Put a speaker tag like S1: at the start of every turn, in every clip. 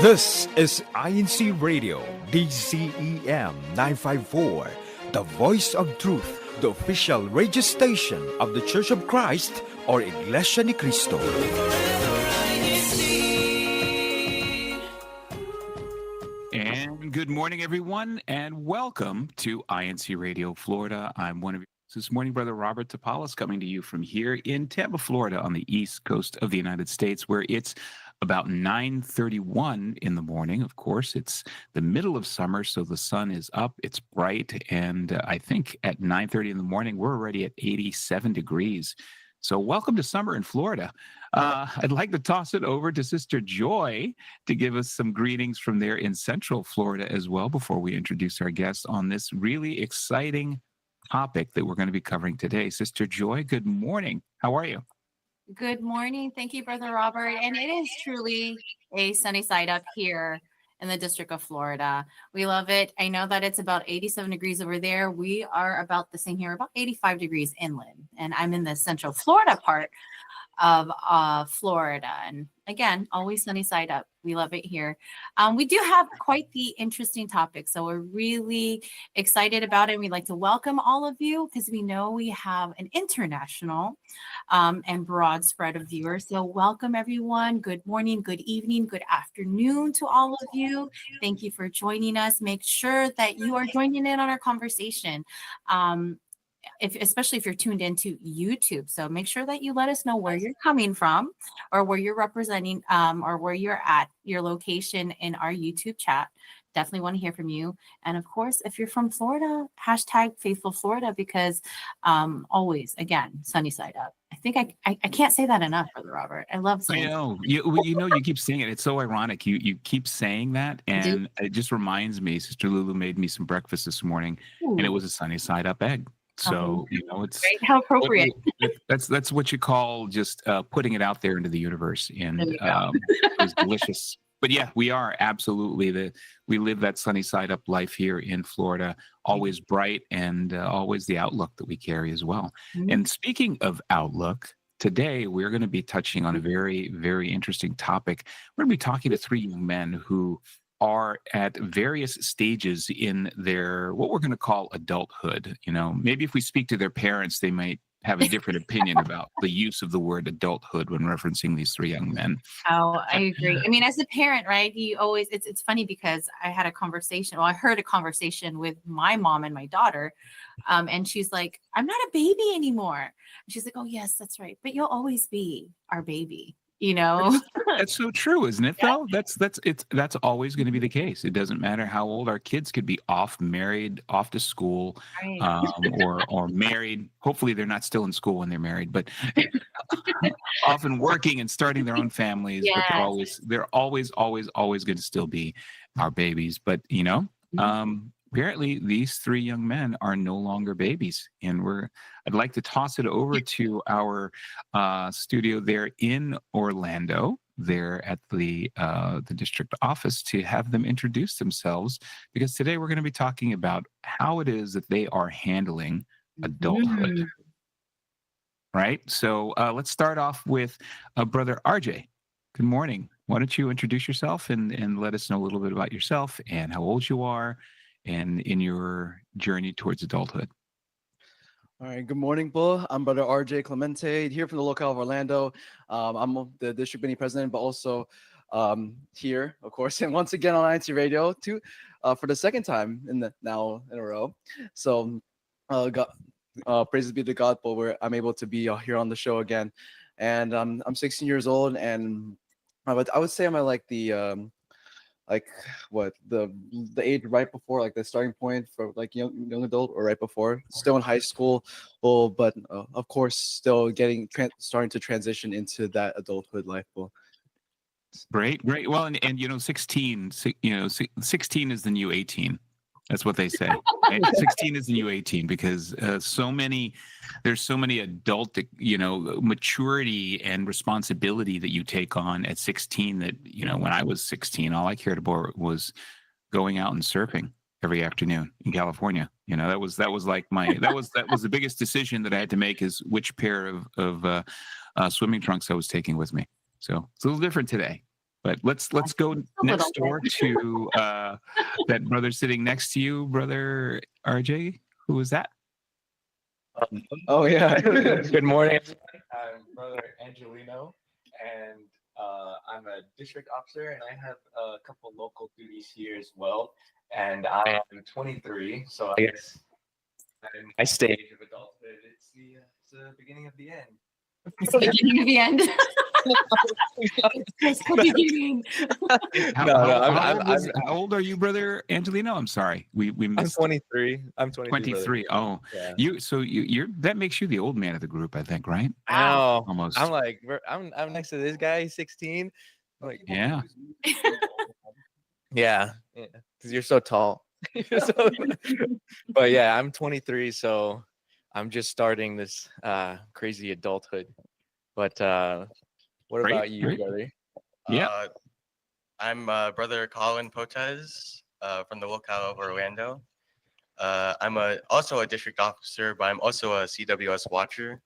S1: This is INCRadio, DCEM 954, the voice of truth, the official radio station of the Church of Christ or Iglesianicristo.
S2: And good morning, everyone, and welcome to INC Radio Florida. I'm one of your hosts this morning, Brother Robert Topalis, coming to you from here in Tampa, Florida, on the east coast of the United States, where it's about 9:31 in the morning. Of course, it's the middle of summer, so the sun is up, it's bright, and I think at 9:30 in the morning, we're already at 87 degrees. So welcome to summer in Florida. I'd like to toss it over to Sister Joy to give us some greetings from there in Central Florida as well before we introduce our guests on this really exciting topic that we're going to be covering today. Sister Joy, good morning. How are you?
S3: Good morning. Thank you, Brother Robert. And it is truly a sunny side up here in the District of Florida. We love it. I know that it's about 87 degrees over there. We are about the same here, about 85 degrees inland. And I'm in the Central Florida part of Florida. And again, always sunny side up. We love it here. We do have quite the interesting topic. So we're really excited about it. We'd like to welcome all of you because we know we have an international and broad spread of viewers. So welcome, everyone. Good morning, good evening, good afternoon to all of you. Thank you for joining us. Make sure that you are joining in on our conversation. Especially if you're tuned into YouTube. So make sure that you let us know where you're coming from or where you're representing or where you're at, your location in our YouTube chat. Definitely want to hear from you. And of course, if you're from Florida, hashtag Faithful Florida, because always, again, sunny side up. I think I can't say that enough, Brother Robert. I love saying
S2: I know. You keep saying it. It's so ironic. You keep saying that, and it just reminds me, Sister Lulu made me some breakfast this morning, and it was a sunny side up egg. So, it's
S3: great. How appropriate.
S2: That's what you call just putting it out there into the universe. And it was delicious. But yeah, we are absolutely we live that sunny side up life here in Florida, always bright and always the outlook that we carry as well. Mm-hmm. And speaking of outlook, today we're going to be touching on a very, very interesting topic. We're going to be talking to three young men who are at various stages in their, what we're going to call adulthood. Maybe if we speak to their parents, they might have a different opinion about the use of the word adulthood when referencing these three young men.
S3: Oh, I agree. I mean, as a parent, right, you always, it's funny because I heard a conversation with my mom and my daughter. And she's like, I'm not a baby anymore. And she's like, oh yes, that's right. But you'll always be our baby.
S2: That's so true, isn't it? Though that's always going to be the case. It doesn't matter how old our kids could be, married, off to school, right. or married. Hopefully, they're not still in school when they're married, but often working and starting their own families. Yes. But they're always going to still be our babies. But apparently, these three young men are no longer babies, and I'd like to toss it over to our studio there in Orlando, there at the district office, to have them introduce themselves, because today we're going to be talking about how it is that they are handling adulthood. Mm-hmm. Right? So let's start off with Brother RJ. Good morning. Why don't you introduce yourself and let us know a little bit about yourself and how old you are, and in your journey towards adulthood.
S4: All right. Good morning, Bull. I'm Brother RJ Clemente, here from the locale of Orlando. I'm the district Benny president, but also here, of course, and once again on INCRadio for the second time in a row. So, God, praises be to God, Bull, where I'm able to be here on the show again. And I'm 16 years old, and I would say I'm at like the the age right before, like the starting point for like young adult, or right before, still in high school, but of course still starting to transition into that adulthood life.
S2: Great. Well, and 16 is the new 18. That's what they say. Right? 16 is the new 18, because there's so many adult, maturity and responsibility that you take on at 16 that, when I was 16, all I cared about was going out and surfing every afternoon in California. That was like that was the biggest decision that I had to make, is which pair of swimming trunks I was taking with me. So it's a little different today. But let's go next door to that brother sitting next to you, brother RJ. Who was that?
S5: Oh yeah. Good morning. I'm Brother Angelino, and I'm a district officer, and I have a couple local duties here as well. And I am 23, so I guess I'm in my stage of adulthood. It's the beginning of the end.
S3: It's the beginning of the end. It's the beginning.
S2: How old are you, brother Angelino? I'm sorry, we missed.
S5: I'm 23. I'm
S2: 23. Oh,
S5: yeah.
S2: You're that makes you the old man of the group, I think, right?
S5: Wow.
S2: Almost.
S5: I'm like, I'm next to this guy, 16. I'm like,
S2: Yeah.
S5: yeah, because you're so tall. But yeah, I'm 23, so I'm just starting this crazy adulthood. But what
S2: Great,
S5: about you,
S2: great.
S5: brother?
S2: Yeah.
S6: I'm Brother Colin Potez from the locale of Orlando. I'm also a district officer, but I'm also a CWS watcher.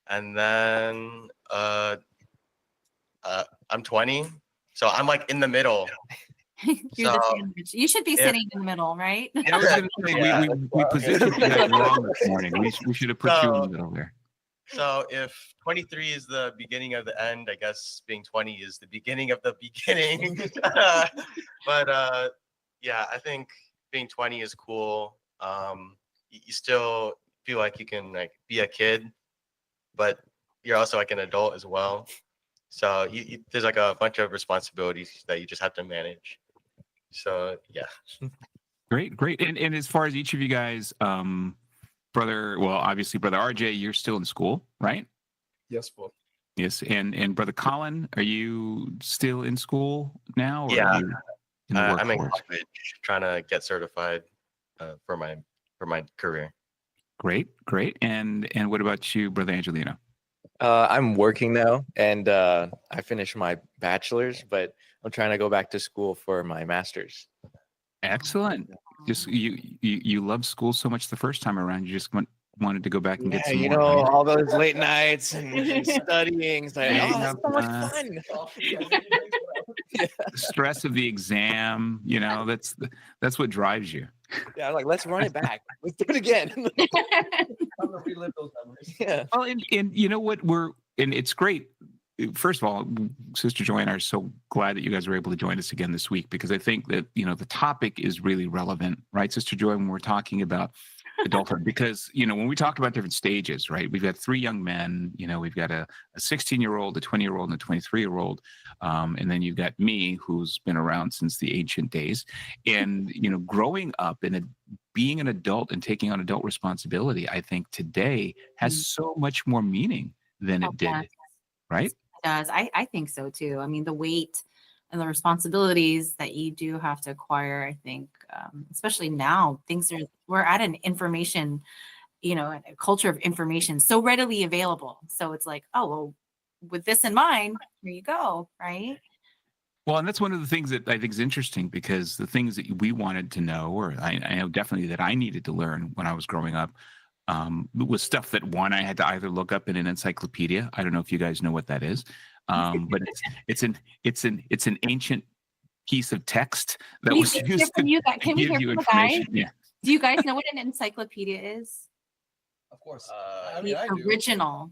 S6: And then I'm 20, so I'm like in the middle.
S3: You're the
S6: So,
S3: sandwich. You should be sitting in the middle, right?
S2: I was going to say we positioned you guys wrong this morning. We should have put you in the middle there.
S6: So if 23 is the beginning of the end, I guess being 20 is the beginning of the beginning. But yeah, I think being 20 is cool. You still feel like you can like be a kid, but you're also like an adult as well. So there's like a bunch of responsibilities that you just have to manage. So yeah.
S2: Great. And as far as each of you guys, obviously brother RJ, you're still in school, right?
S4: Yes, Paul.
S2: Yes. And brother Colin, are you still in school now? Or
S6: Yeah.
S2: are you in the
S6: I'm in
S2: workforce?
S6: college trying to get certified for my career.
S2: Great. And what about you, brother Angelino?
S5: I'm working now, and I finished my bachelor's, but I'm trying to go back to school for my master's.
S2: Excellent. Just you loved school so much the first time around, you just wanted to go back and get some
S5: you
S2: more.
S5: know,
S2: Right?
S5: all those late nights and studying. It's like,
S2: Yeah,
S5: it's so much fun.
S2: The stress of the exam, that's what drives you.
S5: Yeah, I'm like, let's run it back. Let's do it again. I'm gonna relive those memories. Yeah.
S2: Well, and you know what, and it's great. First of all, Sister Joanne, I'm so glad that you guys were able to join us again this week, because I think that, the topic is really relevant, right, Sister Joy, when we're talking about adulthood, because, when we talk about different stages, right, we've got three young men, we've got a 16-year-old, a 20-year-old, and a 23-year-old. And then you've got me, who's been around since the ancient days. And, growing up and being an adult and taking on adult responsibility, I think today has so much more meaning than it did, right?
S3: Does. I think so too. I mean, the weight and the responsibilities that you do have to acquire, I think, especially now, we're at an information, a culture of information so readily available. So it's like, oh, well, with this in mind, here you go, right?
S2: Well, and that's one of the things that I think is interesting, because the things that we wanted to know, or I know definitely that I needed to learn when I was growing up, was stuff that I had to either look up in an encyclopedia. I don't know if you guys know what that is, but it's an ancient piece of text that was used to give you information. Yeah.
S3: Do you guys know what an encyclopedia is?
S4: Of course.
S3: The original.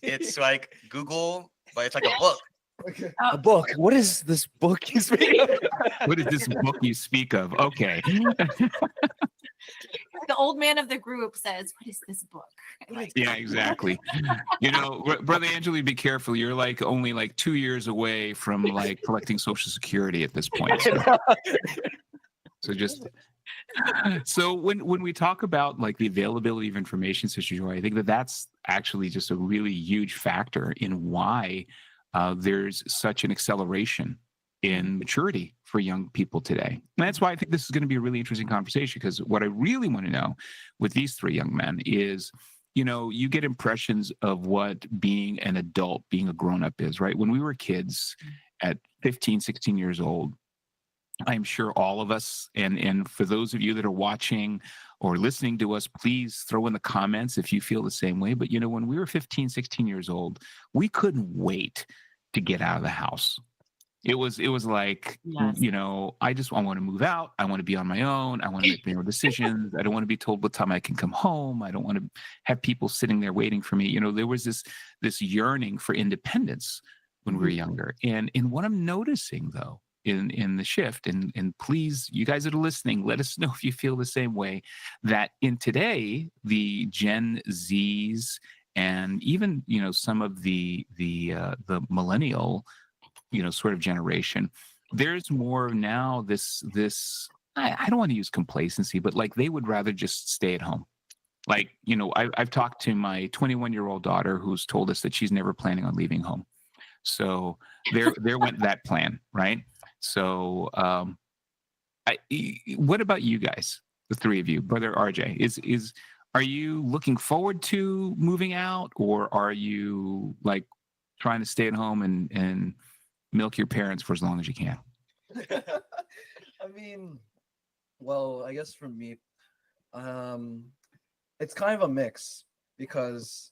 S6: It's like Google, but it's like a book.
S4: Okay.
S5: A book. What is this book you speak of?
S2: What is this book you speak of? Okay.
S3: The old man of the group says, "What is this book?"
S2: Yeah, exactly. Brother Angelo, be careful. You're only 2 years away from collecting Social Security at this point. So when we talk about the availability of information, Sister Joy, I think that's actually just a really huge factor in why there's such an acceleration in maturity for young people today. And that's why I think this is going to be a really interesting conversation, because what I really want to know with these three young men is, you get impressions of what being an adult, being a grown-up is, right? When we were kids at 15, 16 years old, I'm sure all of us, and for those of you that are watching or listening to us, please throw in the comments if you feel the same way. But, when we were 15, 16 years old, we couldn't wait to get out of the house. It was like,
S3: Yes.
S2: I want to move out. I want to be on my own. I want to make my own decisions. I don't want to be told what time I can come home. I don't want to have people sitting there waiting for me. There was this yearning for independence when we were younger. And what I'm noticing though, in the shift, and please, you guys that are listening, let us know if you feel the same way, that in today, the Gen Zs and even, some of the millennial, sort of generation, there's more now this I don't want to use complacency, but like they would rather just stay at home. Like, I've talked to my 21-year-old daughter who's told us that she's never planning on leaving home. So there went that plan, right? So what about you guys, the three of you, Brother RJ? Are you looking forward to moving out, or are you like trying to stay at home and milk your parents for as long as you can?
S4: I mean, well, I guess for me, it's kind of a mix, because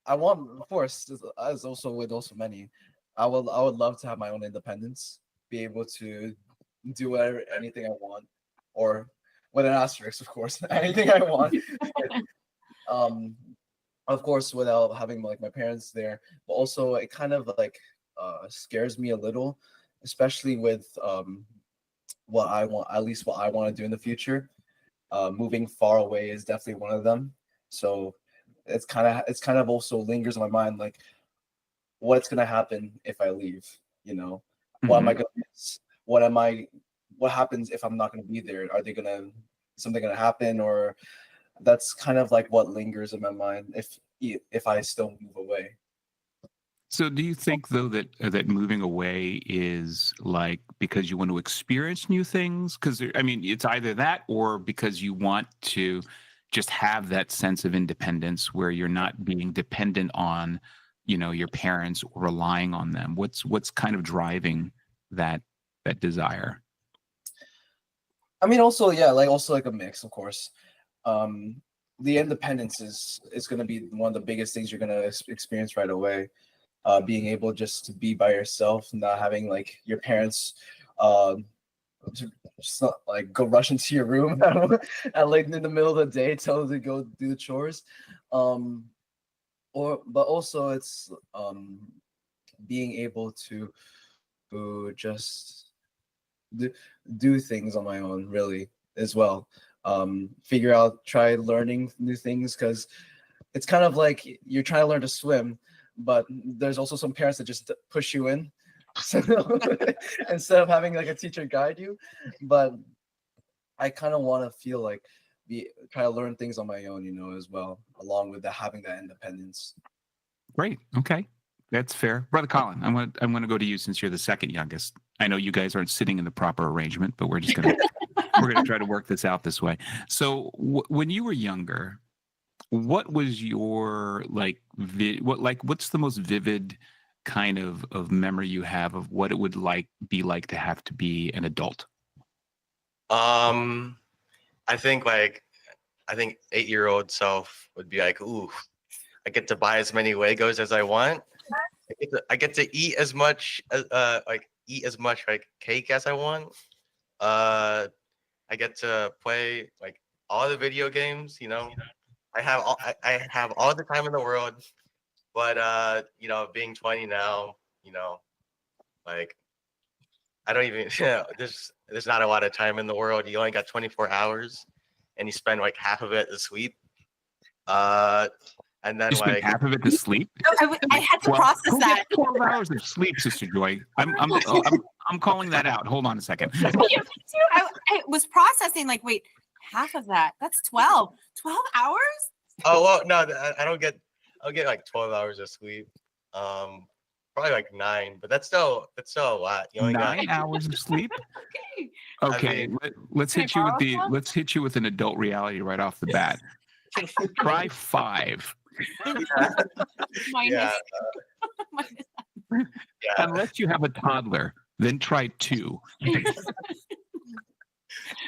S4: I want, of course, as also with also many, I would love to have my own independence, be able to do anything I want, or with an asterisk, of course, anything I want. Of course, without having like my parents there, but also it kind of like scares me a little, especially with what I want, at least what I want to do in the future. Moving far away is definitely one of them. So it's kind of also lingers in my mind, like what's gonna happen if I leave? What am I gonna miss? What happens if I'm not gonna be there? Something gonna happen? Or that's kind of like what lingers in my mind if I still move away.
S2: So do you think though that moving away is like because you want to experience new things? Because I mean, it's either that or because you want to just have that sense of independence where you're not being dependent on, your parents or relying on them. What's kind of driving that desire?
S4: I mean, also, yeah, also like a mix, of course. The independence is going to be one of the biggest things you're going to experience right away. Being able just to be by yourself, not having like your parents just not like go rush into your room at like in the middle of the day, tell you to go do the chores. But also it's being able to just do things on my own, really, as well. Try learning new things, because it's kind of like you're trying to learn to swim, but there's also some parents that just push you in instead of having like a teacher guide you. But I kind of want to feel like try to learn things on my own, as well, along with having that independence.
S2: Great. Okay. That's fair. Brother Colin, I'm going to go to you since you're the second youngest. I know you guys aren't sitting in the proper arrangement, but we're just going to try to work this out this way. So when you were younger, what was your what's the most vivid kind of memory you have of what it would be like to have to be an adult?
S6: I think 8-year-old self would be like, ooh, I get to buy as many Legos as I want. I get to eat as much cake as I want. I get to play like all the video games. I have all the time in the world. But being 20 now, like I don't even there's not a lot of time in the world. You only got 24 hours, and you spend like half of it to sleep. And then
S2: you spend half of it to sleep.
S3: I had to process that.
S2: 12 hours of sleep, Sister Joy. I'm calling that out. Hold on a second.
S3: I was processing like, wait, half of that. That's 12 hours.
S6: Oh well, no, I'll get like 12 hours of sleep. Probably like 9, but that's still a lot. You only
S2: 9 hours of sleep. Okay. Let's hit you with an adult reality right off the bat. Try 5.
S3: Minus.
S2: Unless you have a toddler, then try 2.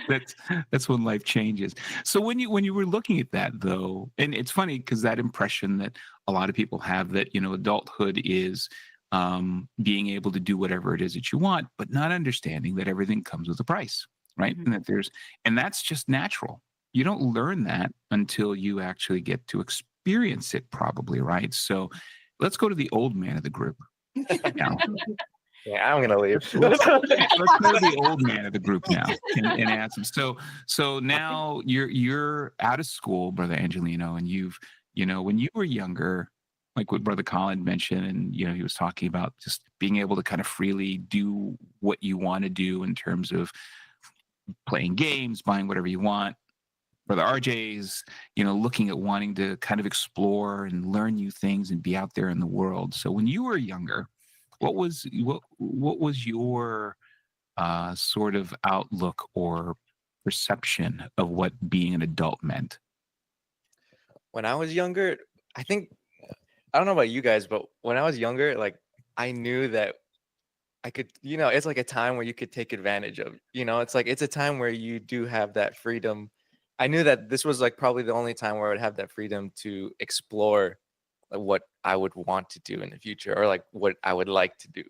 S2: That's when life changes. So when you were looking at that though, and it's funny because that impression that a lot of people have that adulthood is being able to do whatever it is that you want, but not understanding that everything comes with a price, right?
S3: Mhm.
S2: And that's just natural. You don't learn that until you actually get to experience it, probably, right? So let's go to the old man of the group now.
S5: Yeah, I'm gonna leave.
S2: Let's go to the old man of the group now and ask him. So now you're out of school, Brother Angelino, and when you were younger, like what Brother Colin mentioned, and he was talking about just being able to kind of freely do what you want to do in terms of playing games, buying whatever you want. Brother RJ's, looking at wanting to kind of explore and learn new things and be out there in the world. So when you were younger, what was your sort of outlook or perception of what being an adult meant?
S5: When I was younger, I think, I don't know about you guys, but when I was younger, like, I knew that I could, it's like a time where you could take advantage of, it's a time where you do have that freedom. I knew that this was like probably the only time where I would have that freedom to explore like what I would want to do in the future, or like what I would like to do,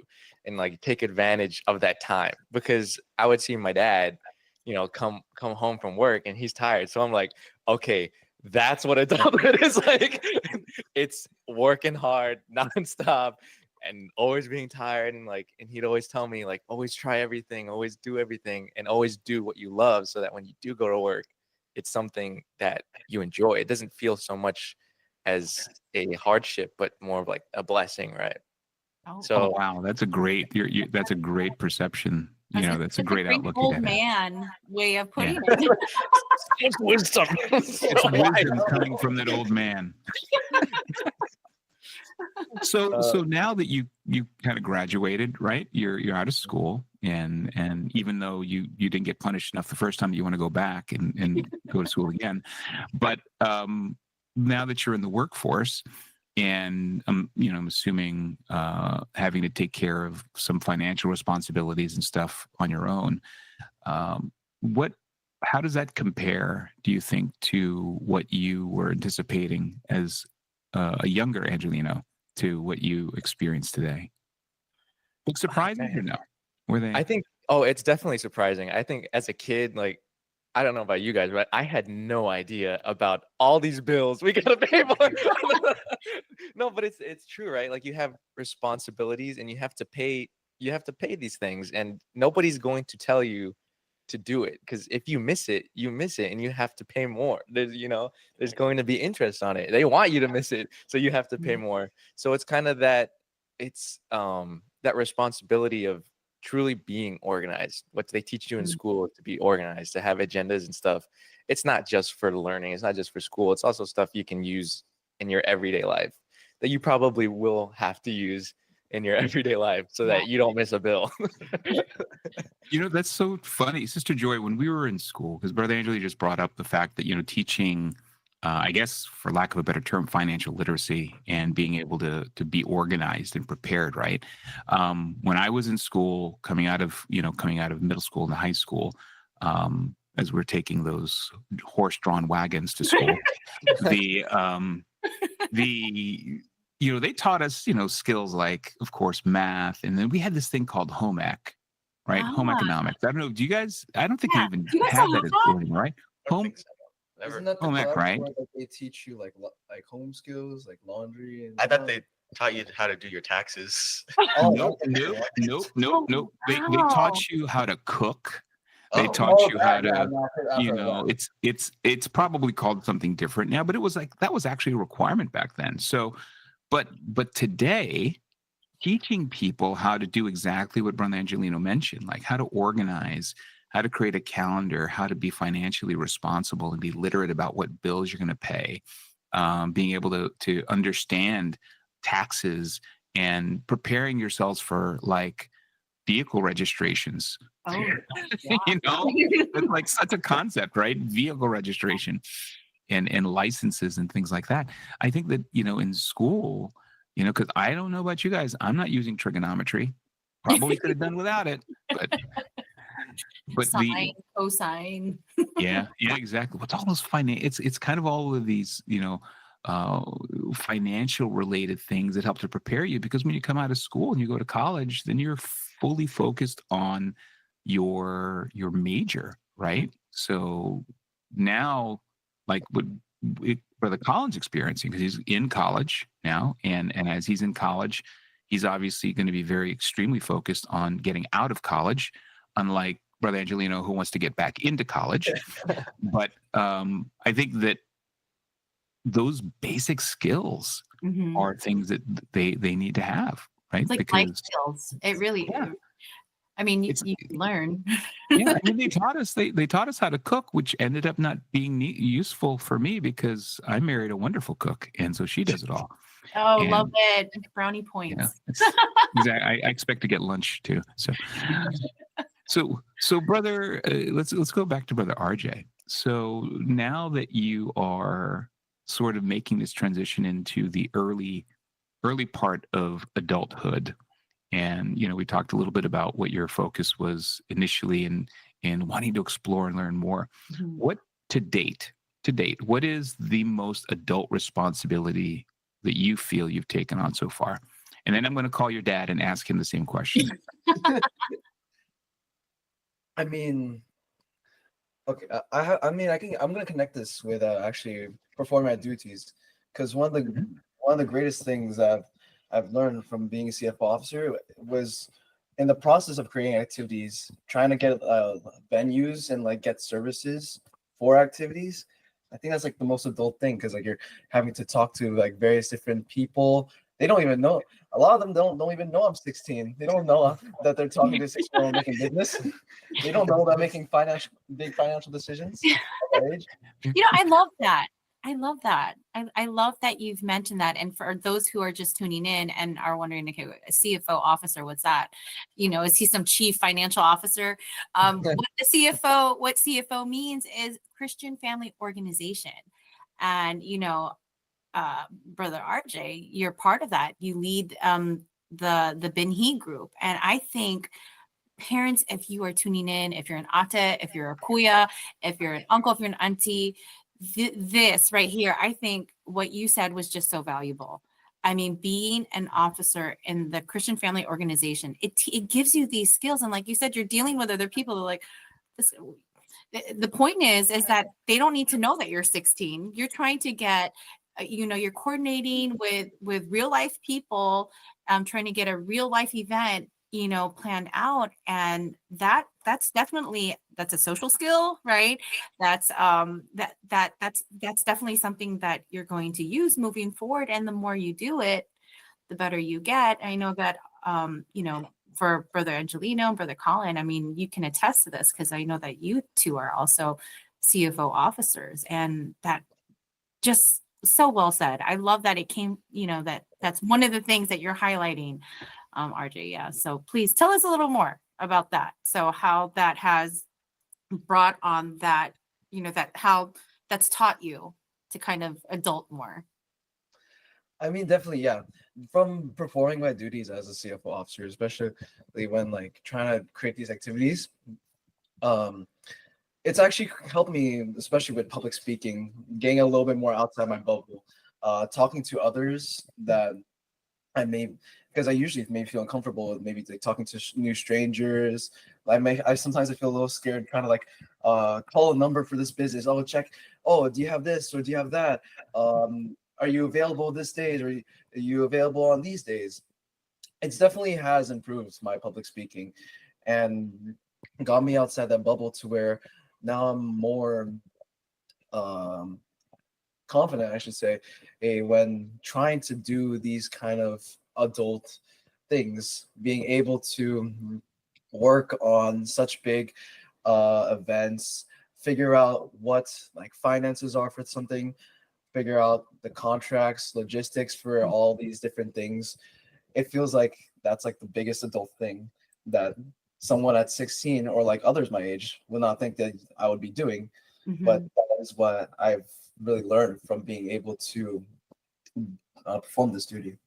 S5: and like take advantage of that time, because I would see my dad, come home from work and he's tired. So I'm like, okay, that's what adulthood is like. It's working hard nonstop and always being tired, and he'd always tell me, like, always try everything, always do everything, and always do what you love, so that when you do go to work, it's something that you enjoy. It doesn't feel so much as a hardship, but more of like a blessing, right?
S3: Oh,
S2: Oh, wow, that's a great that's a great perception. That's a great outlook you
S3: old
S2: got.
S3: man way of putting
S2: Yeah.
S3: it.
S5: It's wisdom.
S2: It's wisdom coming from that old man. So now that you kind of graduated, right? You're out of school, and even though you didn't get punished enough the first time, you want to go back and go to school again. But now that you're in the workforce, and I'm assuming having to take care of some financial responsibilities and stuff on your own, how does that compare, do you think, to what you were anticipating as a younger Angelino to what you experience today? Look surprising or no? Were they?
S5: I think, it's definitely surprising. I think as a kid, like, I don't know about you guys, but I had no idea about all these bills we gotta pay for. No, but it's true, right? Like, you have responsibilities and you have to pay these things, and nobody's going to tell you to do it, because if you miss it, and you have to pay more. There's going to be interest on it. They want you to miss it, so you have to pay more. So it's kind of that that responsibility of truly being organized. What they teach you in school is to be organized, to have agendas and stuff. It's not just for learning, it's not just for school, it's also stuff you can use in your everyday life that you probably will have to use in your everyday life, so that you don't miss a bill.
S2: That's so funny, Sister Joy. When we were in school, because Brother Angelo just brought up the fact that teaching, I guess, for lack of a better term, financial literacy and being able to be organized and prepared, right? When I was in school, coming out of middle school and high school, as we're taking those horse-drawn wagons to school, they taught us, skills like, of course, math. And then we had this thing called home ec, right? Home economics. I don't know. Do you guys, I don't think we even have that at school anymore, right?
S4: Isn't that the
S2: home ec,
S4: class
S2: right?
S4: where, like, they teach you like home skills, like laundry and
S6: I thought they taught you how to do your taxes.
S2: Nope. They taught you how to cook. They taught you how to, it's probably called something different now, but it was like, that was actually a requirement back then. So, but today, teaching people how to do exactly what Brother Angelino mentioned, like how to organize, how to create a calendar, how to be financially responsible and be literate about what bills you're going to pay, being able to understand taxes and preparing yourselves for like vehicle registrations.
S3: Oh,
S2: It's like such a concept, right? Vehicle registration and licenses and things like that. I think that, in school, because I don't know about you guys, I'm not using trigonometry. Probably could have done without it, but
S3: sine, cosine.
S2: yeah, exactly. What's all those finance? It's kind of all of these, uh, financial related things that help to prepare you, because when you come out of school and you go to college, then you're fully focused on your major, right? So now, like for the college experiencing, because he's in college now, and as he's in college, he's obviously going to be very extremely focused on getting out of college, unlike Brother Angelino, who wants to get back into college. But I think that those basic skills
S3: Mhm.
S2: are things that they need to have, right?
S3: It's like life skills. It really,
S2: Yeah.
S3: I mean,
S2: It's
S3: you can learn.
S2: yeah, I mean, they taught us how to cook, which ended up not being useful for me because I married a wonderful cook, and so she does it all.
S3: Oh, love
S2: And
S3: it. Brownie
S2: yeah,
S3: points.
S2: exactly. I expect to get lunch too. So brother, let's go back to Brother RJ. So now that you are sort of making this transition into the early part of adulthood, and we talked a little bit about what your focus was initially and wanting to explore and learn more.
S3: Mhm.
S2: What to date, what is the most adult responsibility that you feel you've taken on so far? And then I'm going to call your dad and ask him the same question.
S4: I mean, okay, I'm gonna connect this with actually performing my duties, because one of the greatest things I've learned from being a CFO officer was in the process of creating activities, trying to get venues and like get services for activities. I think that's like the most adult thing, because like you're having to talk to like various different people. They don't even know. A lot of them don't even know I'm 16. They don't know that they're talking to a 16-year-old making business. They don't know that making big financial decisions at that age.
S3: I love that. I love that. I love that you've mentioned that. And for those who are just tuning in and are wondering, okay, a CFO officer, what's that? Is he some chief financial officer? What CFO means is Christian Family Organization. And, Brother RJ, you're part of that. You lead the Benhi group. And I think parents, if you are tuning in, if you're an ate, if you're a kuya, if you're an uncle, if you're an auntie, this right here, I think what you said was just so valuable. I mean, being an officer in the Christian Family Organization, it gives you these skills. And like you said, you're dealing with other people that are like, this, the point is that they don't need to know that you're 16. You're trying to get, you're coordinating with real life people, trying to get a real life event, planned out. And that's a social skill, right? That's that's definitely something that you're going to use moving forward. And the more you do it, the better you get. I know that, for Brother Angelino and Brother Colin, I mean, you can attest to this because I know that you two are also CFO officers, and that just so well said. I love that it came, that's one of the things that you're highlighting, RJ. Yeah. So please tell us a little more about that. So how that has brought on that, how that's taught you to kind of adult more.
S4: I mean, definitely, yeah. From performing my duties as a CFO officer, especially when like trying to create these activities, it's actually helped me, especially with public speaking, getting a little bit more outside my bubble, talking to others that because I usually may feel uncomfortable with maybe like talking to new strangers. I sometimes I feel a little scared trying to like call a number for this business. Oh, check. Oh, do you have this or do you have that? Are you available this days or are you available on these days? It's definitely has improved my public speaking and got me outside that bubble to where now I'm more confident, I should say, when trying to do these kind of adult things, being able to work on such big events, figure out what like finances are for something, figure out the contracts, logistics for all these different things. It feels like that's like the biggest adult thing that someone at 16 or like others my age would not think that I would be doing. But that is what I've really learned from being able to perform this duty.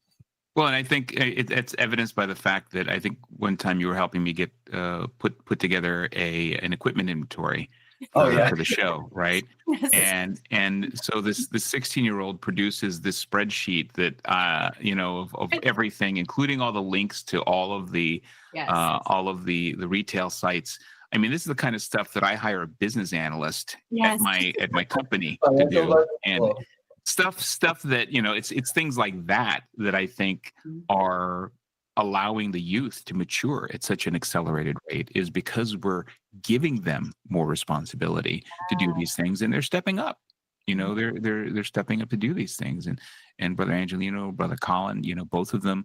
S2: Well, and I think it's evidenced by the fact that I think one time you were helping me get put together an equipment inventory for the show, right?
S3: Yes.
S2: And so this 16-year-old produces this spreadsheet that of everything, including all the links to
S3: Yes.
S2: all of the retail sites. I mean, this is the kind of stuff that I hire a business analyst
S3: Yes.
S2: at my company to do, and stuff that it's things like that I think are allowing the youth to mature at such an accelerated rate, is because we're giving them more responsibility to do these things, and they're stepping up. They're stepping up to do these things, and Brother Angelino, Brother Colin, both of them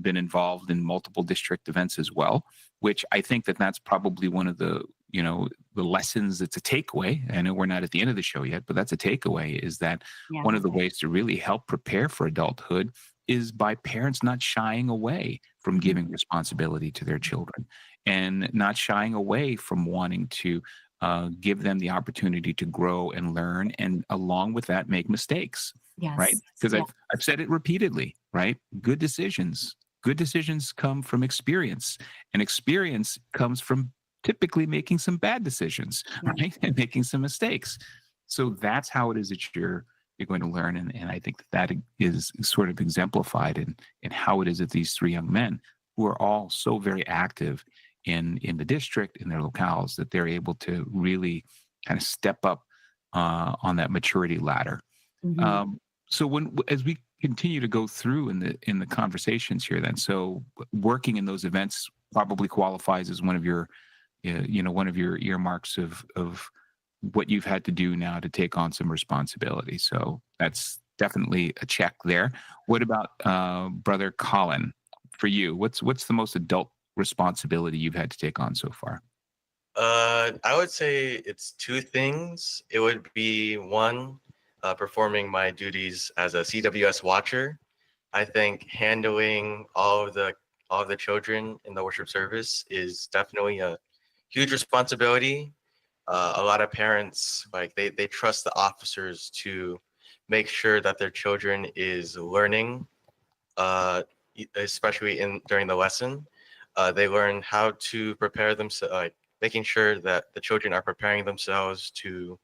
S2: been involved in multiple district events as well, which I think that's probably one of the the lessons. It's a takeaway. I know we're not at the end of the show yet, but that's a takeaway, is that one of the ways to really help prepare for adulthood is by parents not shying away from giving responsibility to their children, and not shying away from wanting to give them the opportunity to grow and learn, and along with that, make mistakes.
S3: Yes.
S2: Right? Because I've said it repeatedly, right? Good decisions come from experience, and experience comes from typically making some bad decisions, right? And making some mistakes. So that's how it is that you're going to learn. And I think that is sort of exemplified in how it is that these three young men, who are all so very active in the district, in their locales, that they're able to really kind of step up on that maturity ladder. So as we continue to go through in the conversations here, then, so working in those events probably qualifies as one of your earmarks of what you've had to do now to take on some responsibility. So that's definitely a check there. What about Brother Colin? For you, what's the most adult responsibility you've had to take on so far?
S6: I would say it's two things. It would be one, performing my duties as a CWS watcher. I think handling all of the children in the worship service is definitely a huge responsibility. A lot of parents, like, they trust the officers to make sure that their children is learning, especially during the lesson. They learn how to prepare themselves, like making sure that the children are preparing themselves to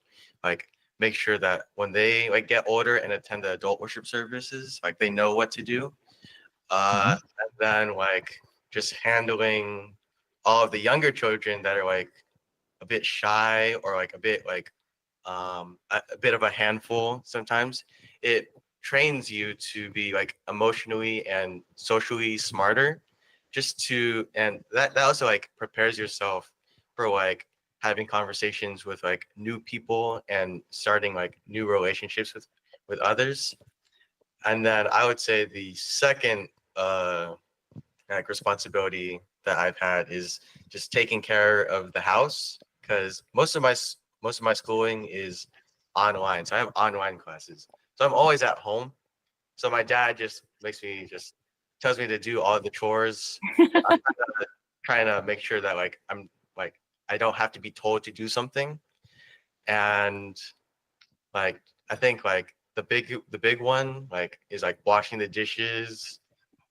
S6: make sure that when they get older and attend the adult worship services, they know what to do. And then just handling all of the younger children that are a bit shy, or a bit a bit of a handful sometimes. It trains you to be emotionally and socially smarter, and that also prepares yourself for having conversations with new people and starting new relationships with others. And then I would say the second responsibility that I've had is just taking care of the house, because most of my schooling is online. So I have online classes. So I'm always at home. So my dad just tells me to do all the chores. I'm trying to make sure that I don't have to be told to do something. And I think the big one is washing the dishes,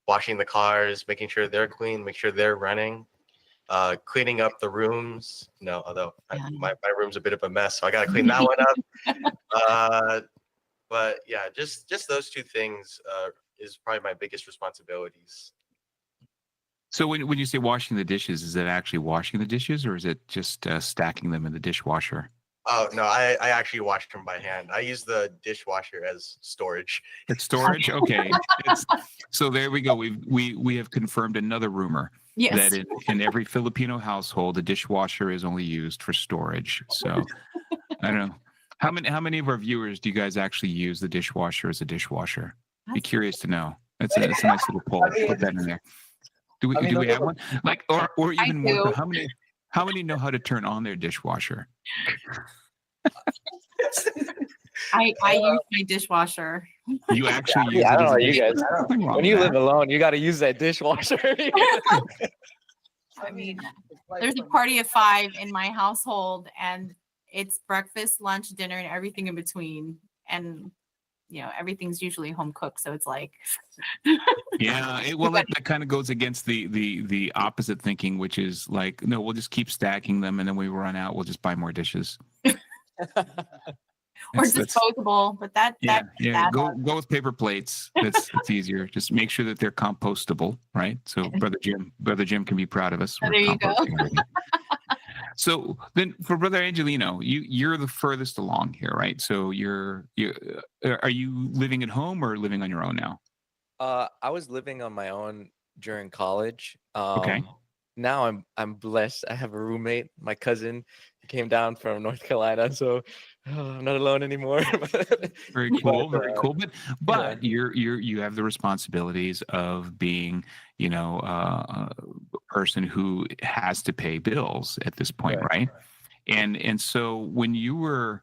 S6: washing the cars, making sure they're clean, make sure they're running, cleaning up the rooms. Although my room's a bit of a mess, so I gotta clean that one up. But yeah, just those two things is probably my biggest responsibilities.
S2: So when you say washing the dishes, is it actually washing the dishes, or is it just stacking them in the dishwasher?
S6: Oh no, I actually wash them by hand. I use the dishwasher as storage.
S2: It's storage, okay. So there we go. We have confirmed another rumor.
S3: Yes.
S2: That in every Filipino household, a dishwasher is only used for storage. So I don't know. How many of our viewers do you guys actually use the dishwasher as a dishwasher? Be curious to know. It's a nice little poll. Put that in there. Do we have one? Or even more? How many know how to turn on their dishwasher?
S3: I use my dishwasher.
S2: You actually use
S5: I
S2: it
S5: don't
S2: as
S5: know,
S2: a
S5: you guys.
S2: dishwasher? Nothing wrong
S5: When
S2: with
S5: you
S2: that.
S5: live alone, you got to use that dishwasher.
S3: I mean, there's a party of 5 in my household, and it's breakfast, lunch, dinner, and everything in between. And everything's usually home cooked. So it's like,
S2: Yeah, that kind of goes against the opposite thinking, which is like, no, we'll just keep stacking them, and then when we run out, we'll just buy more dishes.
S3: or disposable, but
S2: yeah. Go with paper plates. It's easier. Just make sure that they're compostable, right? So Brother Jim can be proud of us.
S3: There you go.
S2: So then, for Brother Angelino, you're the furthest along here, right? So are you living at home or living on your own now?
S5: I was living on my own during college.
S2: Okay.
S5: Now I'm blessed. I have a roommate. My cousin came down from North Carolina, so I'm not alone anymore.
S2: Very cool, very cool. But you have the responsibilities of being, a person who has to pay bills at this point, right? And so when you were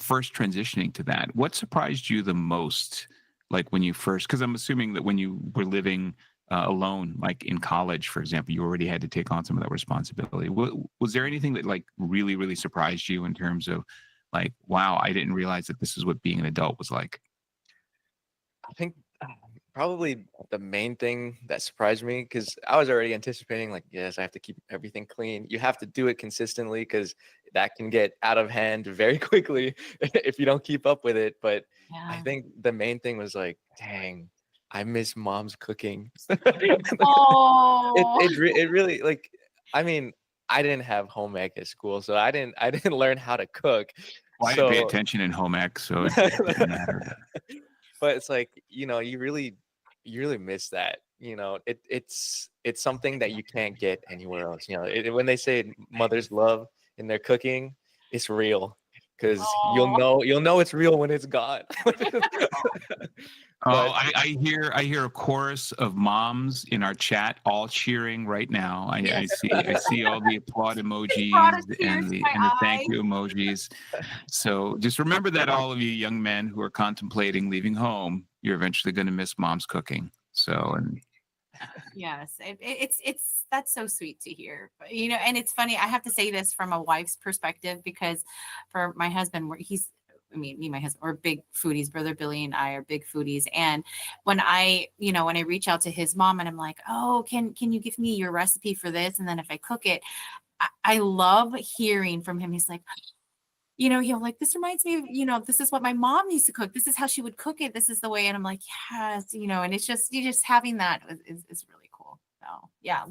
S2: first transitioning to that, what surprised you the most? Like when you first, because I'm assuming that when you were living alone, like in college, for example, you already had to take on some of that responsibility. Was there anything that like really, really surprised you in terms of like, wow, I didn't realize that this is what being an adult was like?
S5: I think probably the main thing that surprised me, because I was already anticipating like, yes, I have to keep everything clean. You have to do it consistently because that can get out of hand very quickly if you don't keep up with it. But I think the main thing was like, dang, I miss mom's cooking.
S3: Oh,
S5: it really, like, I mean, I didn't have home ec at school, so I didn't learn how to cook.
S2: Well, I didn't pay attention in home ec, so it didn't matter.
S5: But it's like, you really miss that. It's something that you can't get anywhere else. When they say mother's love in their cooking, it's real, because you'll know it's real when it's gone.
S2: I hear a chorus of moms in our chat all cheering right now. I see all the applaud emojis and the thank you emojis. So just remember that, all of you young men who are contemplating leaving home, you're eventually going to miss mom's cooking. So, and
S3: yes, it's that's so sweet to hear. But, and it's funny. I have to say this from a wife's perspective, because for my husband, me and my husband are big foodies. Brother Billy and I are big foodies. And when I reach out to his mom and I'm like, oh, can you give me your recipe for this? And then if I cook it, I love hearing from him. He's like, he'll like, this reminds me of, this is what my mom used to cook. This is how she would cook it. This is the way. And I'm like, yes, and it's just, you just having that is really cool. So yeah,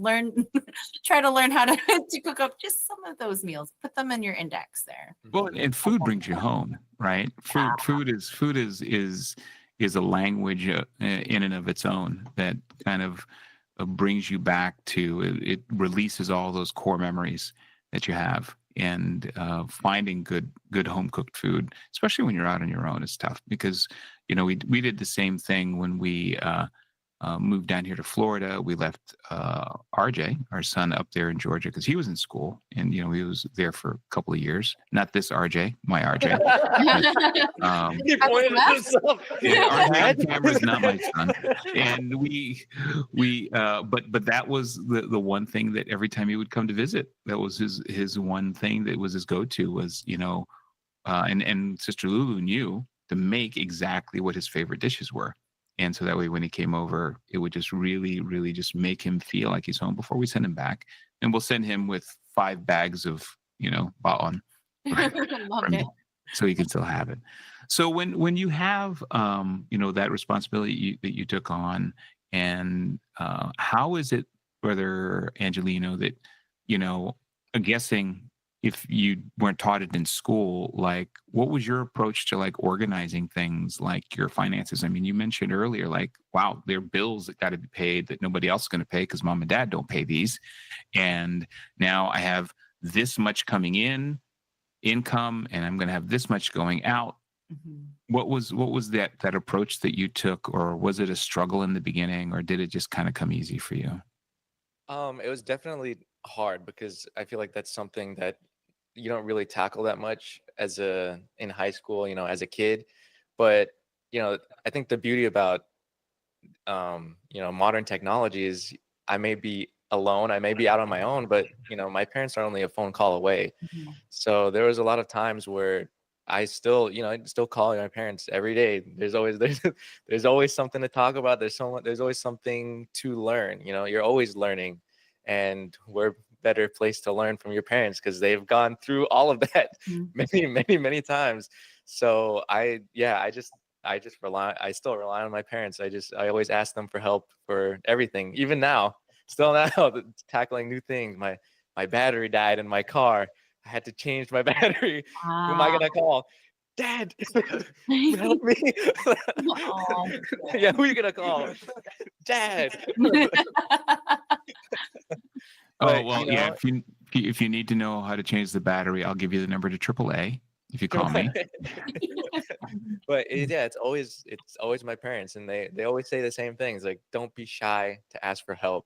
S3: try to learn how to cook up just some of those meals. Put them in your index there.
S2: Well, and food brings you home, right? Food is a language in and of its own that kind of brings you back to it. Releases all those core memories that you have, and finding good home cooked food, especially when you're out on your own, is tough, because we did the same thing when we moved down here to Florida. We left RJ, our son, up there in Georgia because he was in school, and he was there for a couple of years. Not this RJ, my RJ.
S5: He pointed at himself.
S2: RJ on camera is not my son. And but that was the one thing that every time he would come to visit, that was his one thing that was his go-to was, and Sister Lulu knew to make exactly what his favorite dishes were. And so that way, when he came over, it would just really, really just make him feel like he's home before we send him back. And we'll send him with 5 bags of, baon, so he can still have it. So when you have, that responsibility that you took on, and how is it, Brother Angelino, that, I'm guessing, if you weren't taught it in school, like, what was your approach to like organizing things like your finances? I mean, you mentioned earlier, like, wow, there are bills that got to be paid that nobody else is going to pay because mom and dad don't pay these. And now I have this much coming in income, and I'm going to have this much going out. Mm-hmm. What was that approach that you took, or was it a struggle in the beginning, or did it just kind of come easy for you?
S5: It was definitely hard, because I feel like that's something that you don't really tackle that much in high school, as a kid. But I think the beauty about modern technology is I may be alone, I may be out on my own, but my parents are only a phone call away. Mm-hmm. So there was a lot of times where I still, you know, I still call my parents every day. There's always something to talk about. There's always something to learn. You know, you're always learning, and we're better place to learn from your parents because they've gone through all of that many times. So I still rely on my parents. I always ask them for help for everything, even now, still now, tackling new things. My battery died in my car. I had to change my battery. Who am I gonna call? Dad, help me.
S3: Oh.
S5: Yeah, who are you gonna call? Dad.
S2: Oh,
S5: But,
S2: well,
S5: you
S2: yeah.
S5: know,
S2: If you need to know how to change the battery, I'll give you the number to AAA if you call me.
S5: but yeah, it's always my parents, and they always say the same things, like, don't be shy to ask for help.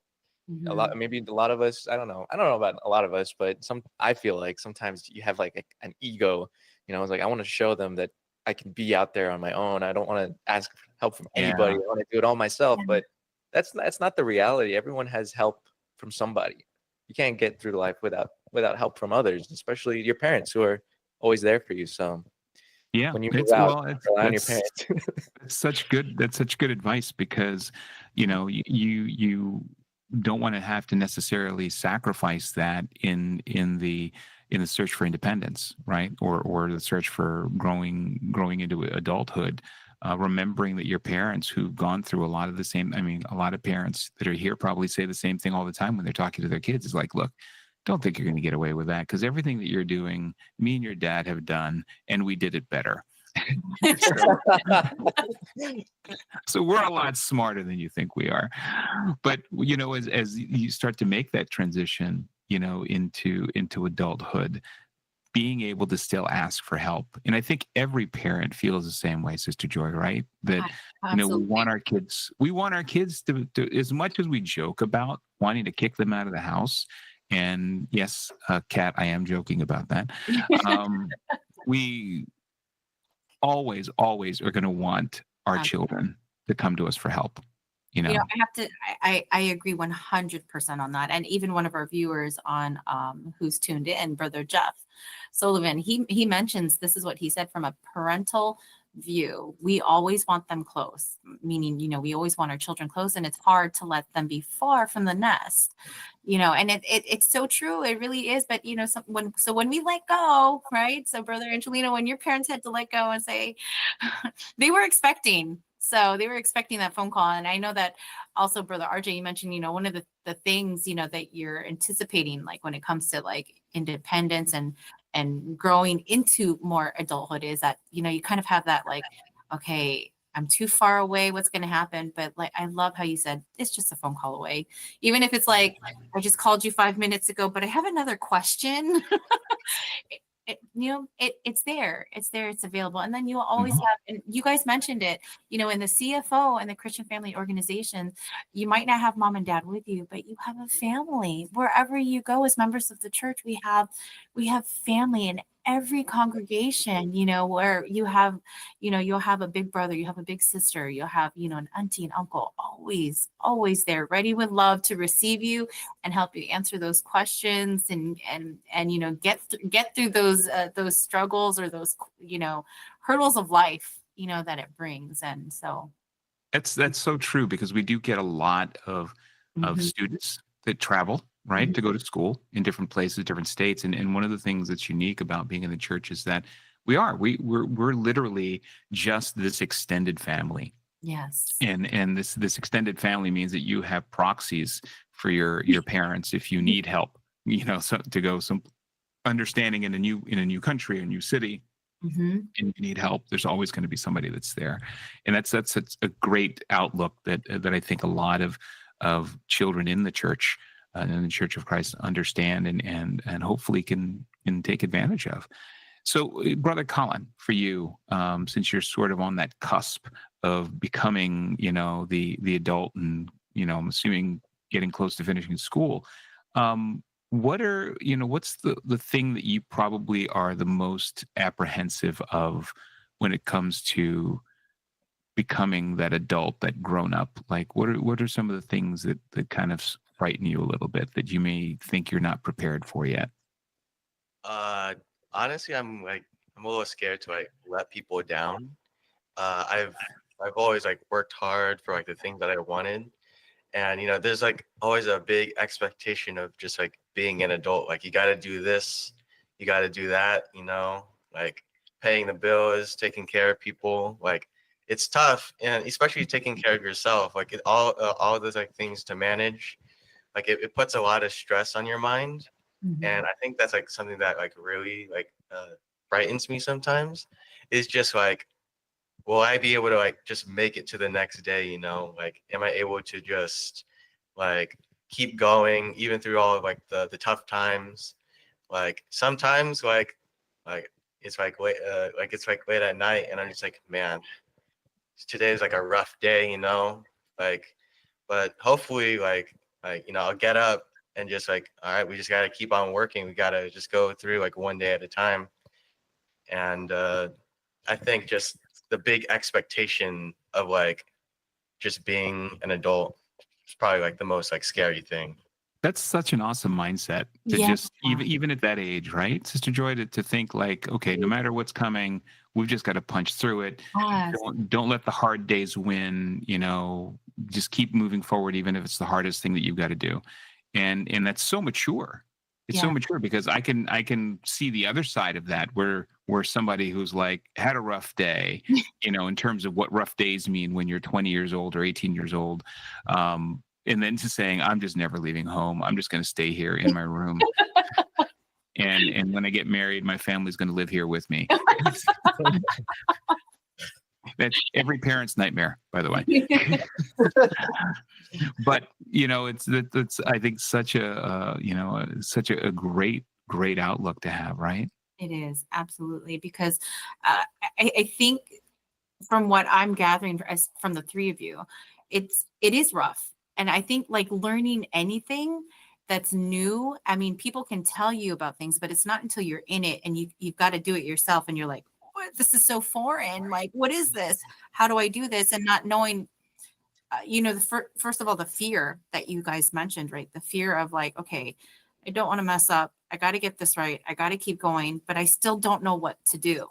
S3: Mhm.
S5: Maybe a lot of us, I don't know about a lot of us, but I feel like sometimes you have like an ego, you know. It's like, I want to show them that I can be out there on my own. I don't want to ask for help from anybody.
S2: Yeah.
S5: I want to do it all myself. But that's not the reality. Everyone has help from somebody. You can't get through life without help from others, especially your parents who are always there for you. So
S2: Yeah.
S5: when you move
S2: It's
S5: out,
S2: well, it's
S5: rely on your parents.
S2: that's such good advice because, you know, you don't want to have to necessarily sacrifice that in the search for independence, right? Or the search for growing into adulthood. Remembering that your parents who've gone through a lot of the same, I mean, a lot of parents that are here probably say the same thing all the time when they're talking to their kids. Is like, look, don't think you're going to get away with that because everything that you're doing, me and your dad have done, and we did it better. So we're a lot smarter than you think we are. But you know, as you start to make that transition, you know, into adulthood, being able to still ask for help. And I think every parent feels the same way, Sister Joy, right? That, you know,
S3: Absolutely.
S2: we want our kids to as much as we joke about wanting to kick them out of the house. And yes, Kat, I am joking about that. We always are going to want our children to come to us for help. You
S3: You know,
S2: know,
S3: I have to, I agree 100% on that. And even one of our viewers on who's tuned in, Brother Jeff Sullivan, he mentions this is what he said from a parental view. We always want them close, meaning, you know, we always want our children close, and it's hard to let them be far from the nest, you know, and it's so true. It really is. But, you know, when we let go, right? So, Brother Angelino, when your parents had to let go and say, they were expecting. So they were expecting that phone call. And I know that also, Brother RJ, you mentioned, you know, one of the things, you know, that you're anticipating, like when it comes to like independence and growing into more adulthood, is that, you know, you kind of have that like, okay, I'm too far away. What's going to happen? But like, I love how you said it's just a phone call away. Even if it's like, I just called you 5 minutes ago, but I have another question. It's there, it's available. And then you'll always have, and you guys mentioned it, you know, in the CFO and the Christian Family Organization, you might not have mom and dad with you, but you have a family wherever you go. As members of the church, we have family in every congregation, you know, where you have, you know, you'll have a big brother, you have a big sister, you'll have, you know, an auntie and uncle, always there, ready with love to receive you and help you answer those questions and you know, get through those struggles or those, you know, hurdles of life, you know, that it brings. And so
S2: that's so true because we do get a lot of
S3: Mhm.
S2: students that travel, right,
S3: Mhm.
S2: to go to school in different places, different states. And one of the things that's unique about being in the church is that we're literally just this extended family.
S3: Yes.
S2: And this extended family means that you have proxies for your parents if you need help, you know, so to go some understanding in a new country, a new city,
S3: Mhm.
S2: and you need help, there's always going to be somebody that's there. And that's a great outlook that I think a lot of children in the church, in the Church of Christ, understand and hopefully can take advantage of. So, Brother Colin, for you, since you're sort of on that cusp of becoming, you know, the adult, and you know, I'm assuming getting close to finishing school, what's the thing that you probably are the most apprehensive of when it comes to becoming that adult, that grown up? Like, what are some of the things that kind of frighten you a little bit that you may think you're not prepared for yet?
S6: Uh, Honestly, I'm I'm a little scared to like let people down. I've always like worked hard for like the things that I wanted, and there's like always a big expectation of just like being an adult. Like you got to do this, you got to do that. Like paying the bills, taking care of people. Like it's tough, and especially taking care of yourself. Like all of those like things to manage. Like it puts a lot of stress on your mind, and I think that's like something that like really like frightens me sometimes. Is just like, will I be able to like just make it to the next day? Like, am I able to just like keep going even through all of like the tough times? Like sometimes like it's like late at night, and I'm just like, man, today is like a rough day, like, but hopefully like I'll get up and just like, all right, we just got to keep on working. We got to just go through like one day at a time. And I think just the big expectation of like just being an adult is probably like the most like scary thing.
S2: That's such an awesome mindset to just even at that age, right, Sister Joy, to think like, okay, no matter what's coming, we've just got to punch through it.
S3: Yes.
S2: Don't let the hard days win. Just keep moving forward, even if it's the hardest thing that you've got to do. And that's so mature. It's so mature, because I can see the other side of that, where somebody who's like had a rough day, in terms of what rough days mean when you're 20 years old or 18 years old. And then to saying, I'm just never leaving home. I'm just going to stay here in my room. And when I get married, my family's going to live here with me. That's every parent's nightmare, by the way. But it's I think such a great outlook to have, right?
S3: It is, absolutely, because I think from what I'm gathering from the three of you, it is rough. And I think like learning anything that's new, I mean, people can tell you about things, but it's not until you're in it and you've got to do it yourself, and you're like, what? This is so foreign. Like, what is this? How do I do this? And not knowing, first of all, the fear that you guys mentioned, right? The fear of like, okay, I don't want to mess up. I got to get this right. I got to keep going, but I still don't know what to do.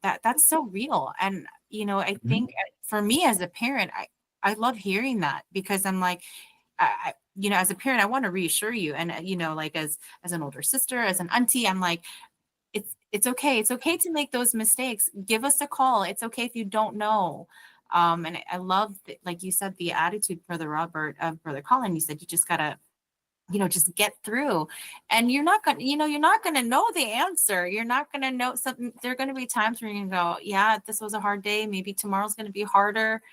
S3: That's so real. And, I think for me as a parent, I love hearing that, because I'm like, as a parent, I want to reassure you. And, like as an older sister, as an auntie, I'm like, it's okay. It's okay to make those mistakes. Give us a call. It's okay if you don't know. And I love, like you said, the attitude, Brother Robert, of Brother Colin. You said you just gotta, just get through, and you're not gonna know the answer. You're not gonna know something. There are gonna be times where you're gonna go, yeah, this was a hard day. Maybe tomorrow's gonna be harder.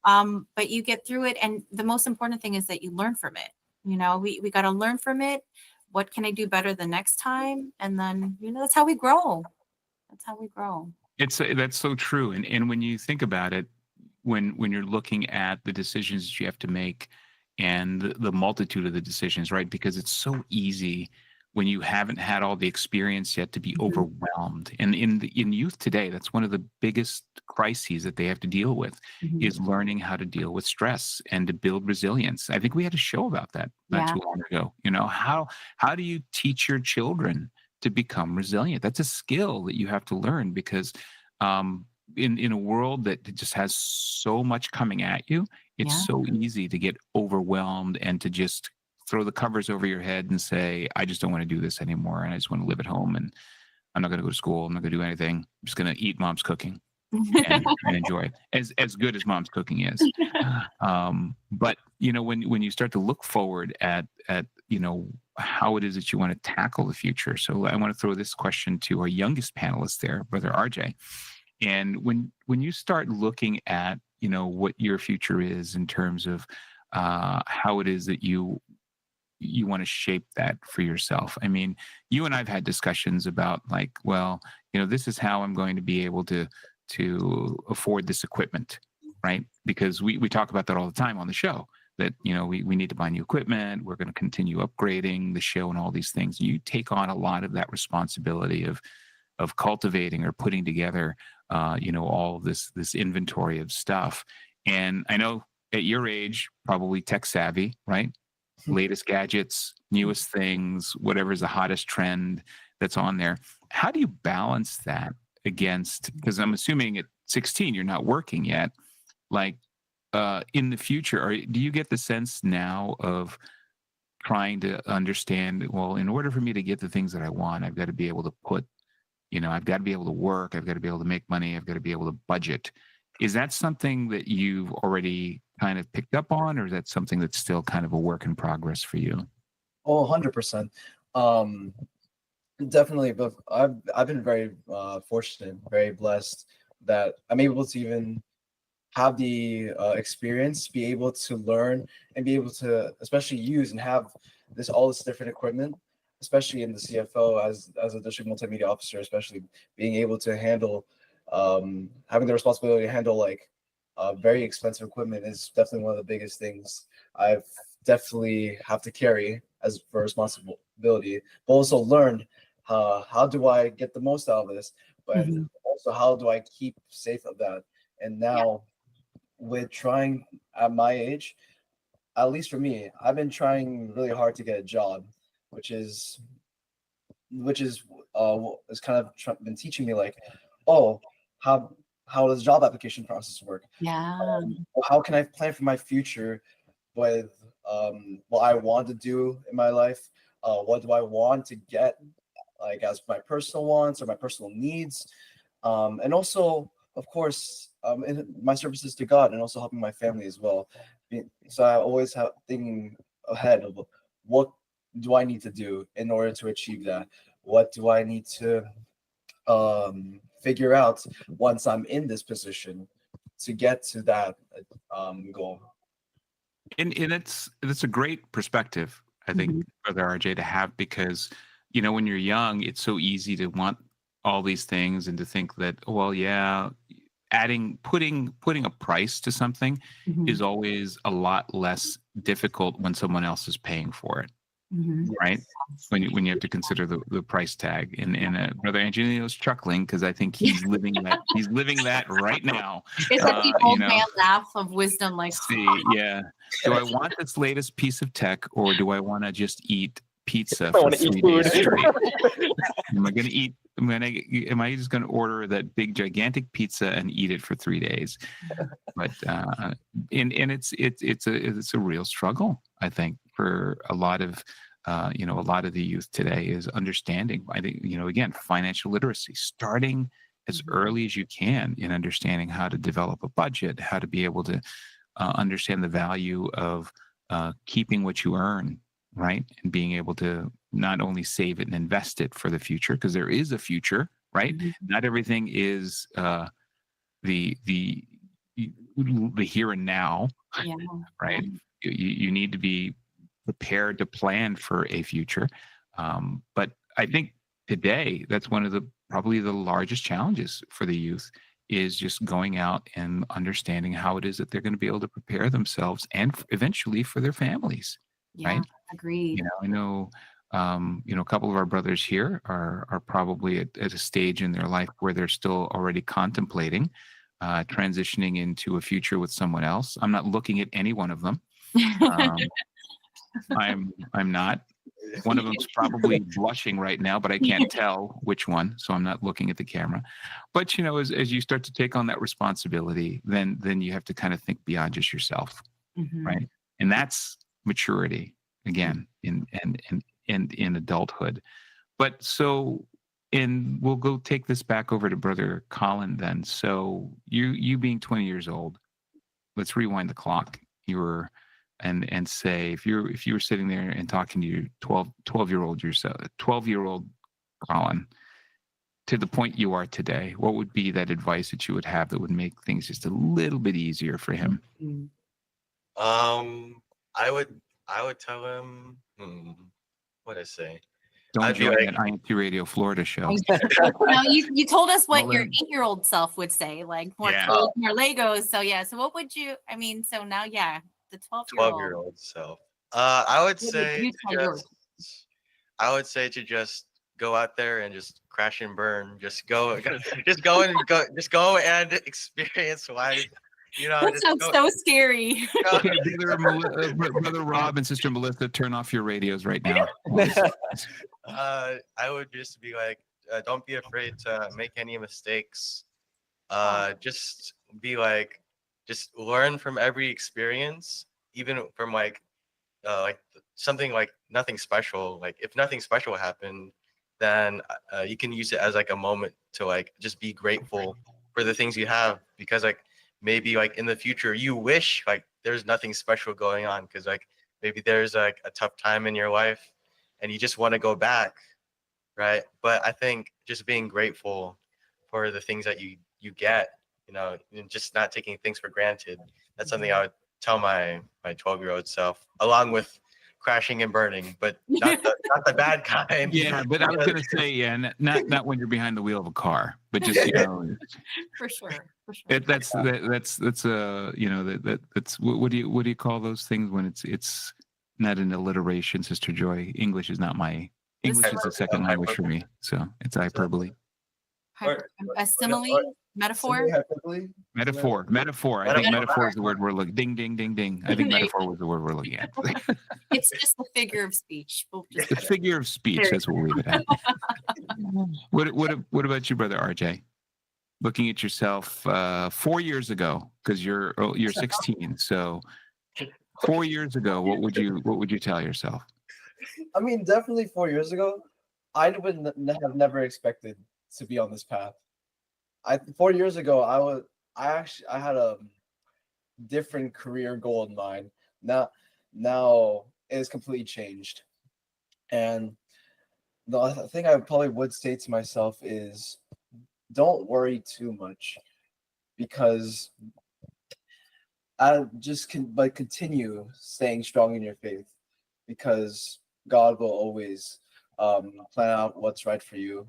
S3: But you get through it, and the most important thing is that you learn from it. We got to learn from it. What can I do better the next time? And then, that's how we grow. That's how we grow.
S2: That's so true. And when you think about it, when you're looking at the decisions that you have to make, and the multitude of the decisions, right? Because it's so easy when you haven't had all the experience yet to be overwhelmed. And in youth today, that's one of the biggest crises that they have to deal with, is learning how to deal with stress and to build resilience. I think we had a show about that not too long ago. How do you teach your children to become resilient? That's a skill that you have to learn, because in a world that just has so much coming at you, it's so easy to get overwhelmed and to just throw the covers over your head and say, I just don't want to do this anymore. And I just want to live at home, and I'm not going to go to school. I'm not going to do anything. I'm just going to eat mom's cooking and enjoy it, as good as mom's cooking is. But, when you start to look forward at how it is that you want to tackle the future. So I want to throw this question to our youngest panelist there, Brother RJ. And when you start looking at, what your future is in terms of how it is that you want to shape that for yourself. I mean, you and I've had discussions about like, well, this is how I'm going to be able to afford this equipment, right? Because we talk about that all the time on the show, that, we need to buy new equipment. We're going to continue upgrading the show and all these things. You take on a lot of that responsibility of cultivating or putting together, all of this inventory of stuff. And I know at your age, probably tech savvy, right? Latest gadgets, newest things, whatever's the hottest trend that's on there. How do you balance that against, because I'm assuming at 16 you're not working yet, like in the future, or do you get the sense now of trying to understand, well, in order for me to get the things that I want, I've got to be able to put, I've got to be able to work, I've got to be able to make money, I've got to be able to budget. Is that something that you've already kind of picked up on, or is that something that's still kind of a work in progress for you?
S4: Oh, 100%. Definitely, but I've been very fortunate, very blessed that I'm able to even have the experience, be able to learn, and be able to especially use and have all this different equipment, especially in the CFO as a district multimedia officer, especially being able to handle having the responsibility to handle like very expensive equipment is definitely one of the biggest things I've definitely have to carry as for responsibility, but also learned how do I get the most out of this, but also how do I keep safe of that. And now with trying at my age, at least for me, I've been trying really hard to get a job, which is has kind of been teaching me like, oh, how does job application process work?
S3: Yeah.
S4: How can I plan for my future with what I want to do in my life? What do I want to get, like as my personal wants or my personal needs, and also, of course, in my services to God, and also helping my family as well. So I always have thinking ahead of what do I need to do in order to achieve that? What do I need to figure out once I'm in this position to get to that goal?
S2: And it's a great perspective, I think, Brother RJ, to have, because when you're young, it's so easy to want all these things and to think that, well, yeah, putting a price to something is always a lot less difficult when someone else is paying for it, right? When you have to consider the price tag. And Brother Angelino is chuckling because I think he's living that right now.
S3: It's like the old man laugh of wisdom, like,
S2: see, yeah. Do I want this latest piece of tech, or do I want to just eat pizza for 3 days straight? Am I just going to order that big gigantic pizza and eat it for 3 days? But and it's a real struggle, I think, for a lot of a lot of the youth today, is understanding. I think again, financial literacy, starting as early as you can in understanding how to develop a budget, how to be able to understand the value of keeping what you earn, right? And being able to not only save it and invest it for the future, because there is a future, right? Not everything is the here and now, right? You need to be prepared to plan for a future. But I think today, that's one of probably the largest challenges for the youth, is just going out and understanding how it is that they're going to be able to prepare themselves and eventually for their families. Right?
S3: Agreed.
S2: I know, a couple of our brothers here are probably at a stage in their life where they're still already contemplating transitioning into a future with someone else. I'm not looking at any one of them. I'm not. One of them's probably blushing right now, but I can't tell which one, so I'm not looking at the camera. But as you start to take on that responsibility, then you have to kind of think beyond just yourself, right? And that's maturity again in adulthood. But so, and we'll go take this back over to Brother Colin then. So you being 20 years old, let's rewind the clock. You were and say, if you were sitting there and talking to your 12-year-old yourself, 12-year-old Colin, to the point you are today, what would be that advice that you would have that would make things just a little bit easier for him?
S6: I would tell him, what I say.
S2: Don't join that INCRadio Florida show.
S3: You told us what your 8-year-old self would say, like more Legos. So so what would you? I mean, so now the 12-year-old
S6: self. I would say to just go out there and just crash and burn. Just go and experience life.
S3: That sounds so scary.
S2: Okay, Brother Rob and Sister Melissa, turn off your radios right now.
S6: I would just be like, don't be afraid to make any mistakes. Just be like, just learn from every experience, even from like something like nothing special. Like if nothing special happened, then you can use it as like a moment to like just be grateful for the things you have, because like maybe like in the future you wish like there's nothing special going on, because like maybe there's like a tough time in your life and you just want to go back, right? But I think just being grateful for the things that you get, and just not taking things for granted. That's something I would tell my 12-year-old self, along with crashing and burning, but not the bad kind.
S2: Yeah, but I was gonna say, yeah, not when you're behind the wheel of a car, but just
S3: For sure.
S2: that's what do you call those things when it's not an alliteration, Sister Joy? English is the second language for me, so it's hyperbole.
S3: A simile, metaphor.
S2: Metaphor. I think metaphor is the word we're looking. Ding, ding, ding, ding. I think metaphor was the word we're looking at.
S3: It's just a figure of speech.
S2: The figure of speech. That's what we'll leave it at. What about you, Brother RJ? Looking at yourself 4 years ago, because you're 16. So 4 years ago, what would you tell yourself?
S4: I mean, definitely 4 years ago, I would have never expected to be on this path. 4 years ago, I had a different career goal in mind. Now it has completely changed. And the thing I probably would say to myself is, don't worry too much, because I just continue staying strong in your faith, because God will always plan out what's right for you,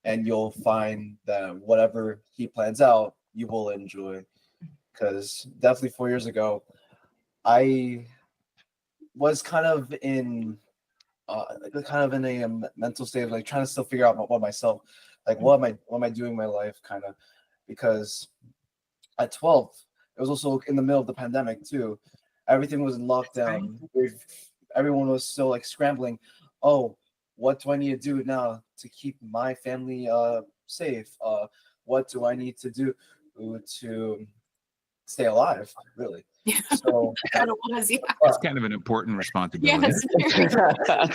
S4: and you'll find that whatever He plans out, you will enjoy. Because definitely 4 years ago, I was kind of in a mental state of like trying to still figure out what myself, like what am I doing in my life, kind of, because at 12, it was also in the middle of the pandemic too. Everything was in lockdown. Everyone was still like scrambling. Oh, what do I need to do now to keep my family safe? What do I need to do to stay alive, really? So
S2: it's kind of an important responsibility.
S3: Yes.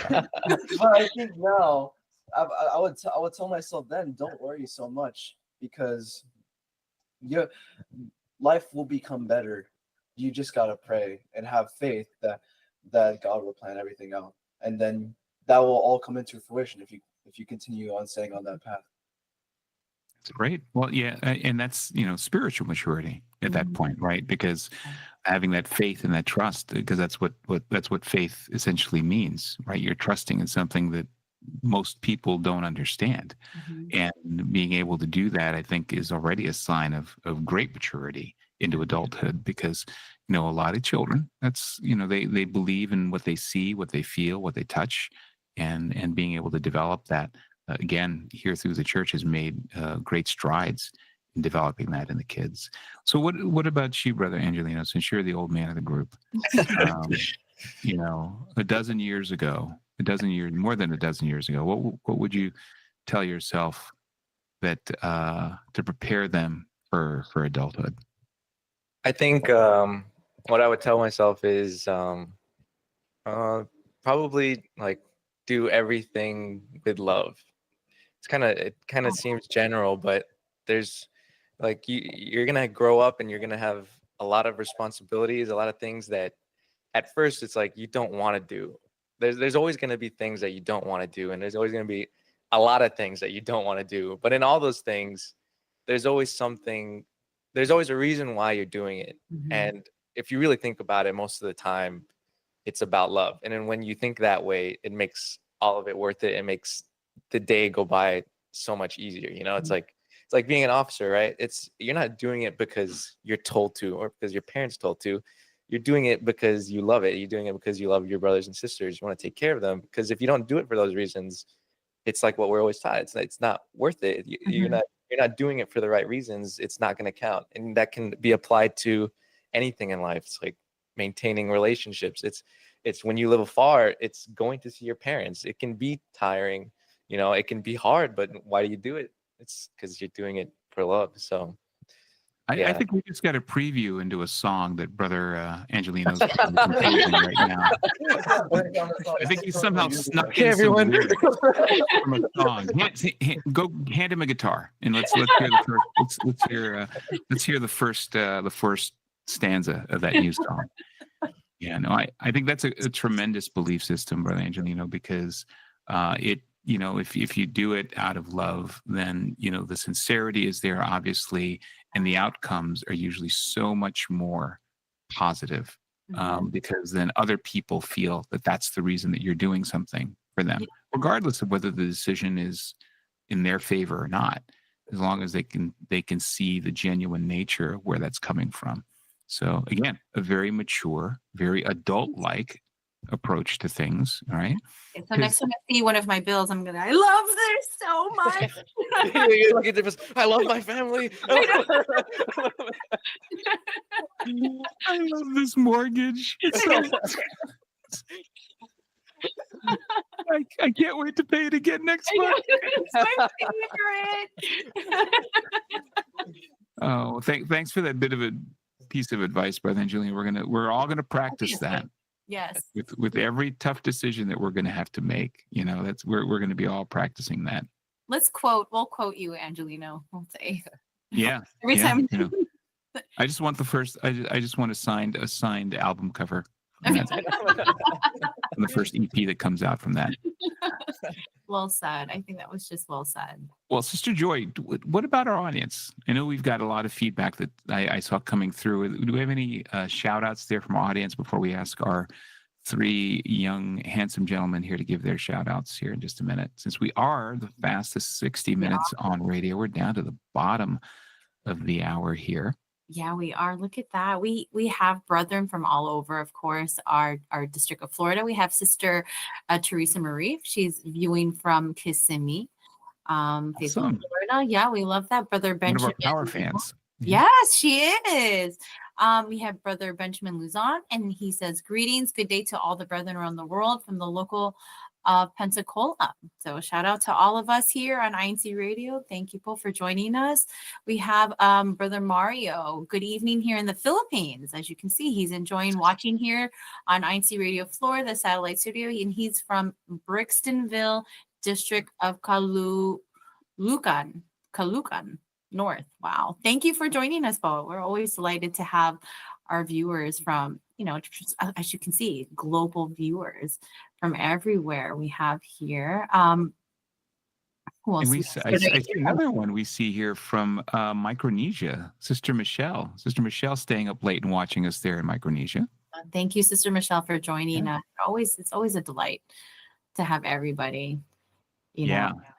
S4: But I think now I would tell myself then, don't worry so much, because your life will become better. You just gotta pray and have faith that God will plan everything out, and then that will all come into fruition if you continue on staying on that path.
S2: It's great. Well, yeah, and that's spiritual maturity at that point, right? Because having that faith and that trust, because that's what faith essentially means, right? You're trusting in something that most people don't understand, and being able to do that, I think, is already a sign of great maturity into adulthood. Because a lot of children, that's they believe in what they see, what they feel, what they touch, and being able to develop that. Again, here through the church has made great strides in developing that in the kids. So what about you, Brother Angelino, since you're the old man of the group? A dozen years ago, more than a dozen years ago, what would you tell yourself that to prepare them for adulthood?
S5: I think what I would tell myself is probably like do everything with love. It kind of seems general, but there's like you're gonna grow up and you're gonna have a lot of responsibilities, a lot of things that at first it's like you don't want to do. There's always gonna be things that you don't want to do, and there's always gonna be a lot of things that you don't want to do. But in all those things, there's always a reason why you're doing it. And if you really think about it, most of the time it's about love. And then when you think that way, it makes all of it worth it. It makes the day go by so much easier. It's like being an officer, right? You're not doing it because you're told to or because your parents told to. You're doing it because you love it. You're doing it because you love your brothers and sisters. You want to take care of them, because if you don't do it for those reasons, it's like what we're always taught. It's not worth it. You're not doing it for the right reasons. It's not going to count. And that can be applied to anything in life. It's like maintaining relationships. It's when you live afar, it's going to see your parents. It can be tiring. it can be hard, but why do you do it? It's because you're doing it for love. So
S2: I
S5: yeah.
S2: think we just got a preview into a song that Brother Angelino's composing right now. I think he somehow snuck in some lyrics from a song. Go hand him a guitar and let's hear the first. Let's hear the first stanza of that new song. Yeah, no, I think that's a tremendous belief system, Brother Angelino, because if you do it out of love, then the sincerity is there, obviously, and the outcomes are usually so much more positive, because then other people feel that that's the reason that you're doing something for them, regardless of whether the decision is in their favor or not, as long as they can see the genuine nature of where that's coming from. So again, a very mature, very adult-like approach to things. All right.
S3: So next time I see one of my bills, I love this so much.
S5: Look at this. I love my family.
S2: I love this mortgage. I can't wait to pay it again next month.
S3: It's my favorite.
S2: Oh, thanks for that bit of a piece of advice, Brother Angelino. We're all gonna practice that.
S3: Yes.
S2: With every tough decision that we're gonna have to make, that's we're gonna be all practicing that.
S3: We'll quote you, Angelino. We'll say.
S2: Yeah.
S3: Every time.
S2: I just want I just want a signed album cover on the first EP that comes out from that.
S3: Well said. I think that was just well said.
S2: Well, Sister Joy, what about our audience? I know we've got a lot of feedback that I saw coming through. Do we have any shout outs there from our audience before we ask our three young, handsome gentlemen here to give their shout outs here in just a minute? Since we are the fastest 60 minutes on radio, we're down to the bottom of the hour here.
S3: Yeah, we are. Look at that. We have brethren from all over, of course, our District of Florida. We have Sister Teresa Marie. She's viewing from Kissimmee,
S2: Awesome.
S3: Florida. Yeah, we love that. Brother Benjamin.
S2: One of our power fans.
S3: Yes, she is. We have Brother Benjamin Luzon, and he says, greetings, good day to all the brethren around the world from the local Pensacola. So shout out to all of us here on INCRadio. Thank you both for joining us. We have Brother Mario. Good evening here in the Philippines. As you can see, he's enjoying watching here on INCRadio Florida, the satellite studio, and he's from Brixtonville, District of Caloocan North. Wow. Thank you for joining us, Bo. We're always delighted to have our viewers from, as you can see, global viewers from everywhere we have here.
S2: I see another one we see here from Micronesia, Sister Michelle. Sister Michelle staying up late and watching us there in Micronesia.
S3: Thank you, Sister Michelle, for joining us. It's always a delight to have everybody.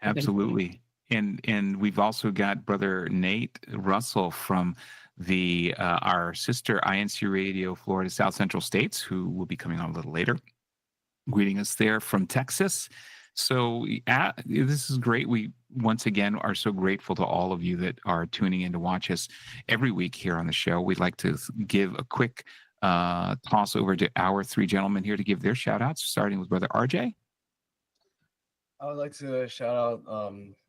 S2: Absolutely. And we've also got Brother Nate Russell from our sister INCRadio Florida South Central States, who will be coming on a little later, greeting us there from Texas. So this is great. We once again are so grateful to all of you that are tuning in to watch us every week here on the show. We'd like to give a quick toss over to our three gentlemen here to give their shout outs, starting with Brother RJ.
S4: I would like to shout out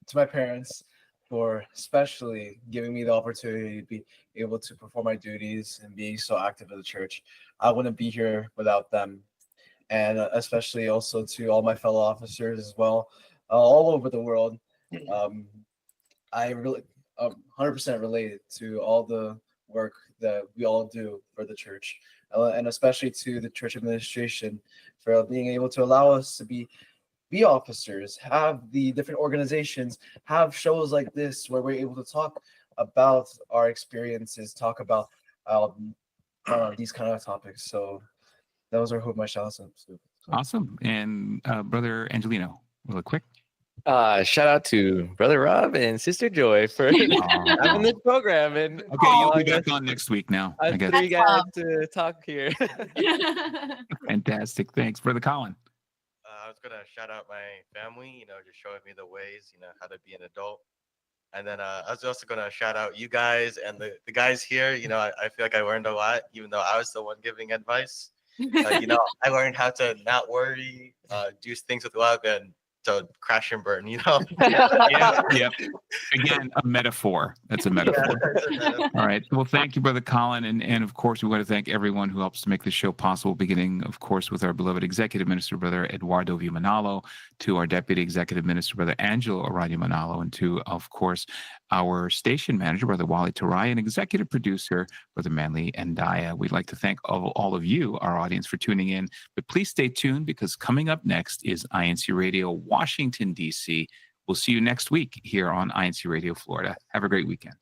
S4: to my parents for especially giving me the opportunity to be able to perform my duties and being so active in the church. I wouldn't be here without them. And especially also to all my fellow officers as well, all over the world. I really 100% related to all the work that we all do for the church, and especially to the church administration for being able to allow us to be officers, have the different organizations, have shows like this where we're able to talk about our experiences, talk about these kind of topics. So those are who my shout outs to.
S2: Awesome. And Brother Angelino, real quick.
S5: Shout out to Brother Rob and Sister Joy for having this program. And
S2: okay, you'll be back on next week now.
S5: I guess three guys to talk here.
S2: Fantastic. Thanks, Brother Colin.
S6: I was gonna shout out my family, just showing me the ways, how to be an adult. And then I was also gonna shout out you guys and the guys here. I feel like I learned a lot, even though I was the one giving advice. I learned how to not worry, do things with love, and to crash and burn, you know?
S2: Yep. Again, a metaphor. That's a metaphor. All right. Well, thank you, Brother Colin. And of course, we want to thank everyone who helps to make this show possible, beginning, of course, with our beloved Executive Minister, Brother Eduardo V. Manalo, to our Deputy Executive Minister, Brother Angelo Aradio Manalo, and to, of course, our station manager, Brother Wally Tarai, and executive producer, Brother Manly Ndaya. We'd like to thank all of you, our audience, for tuning in. But please stay tuned, because coming up next is INC Radio, Washington, D.C. We'll see you next week here on INC Radio Florida. Have a great weekend.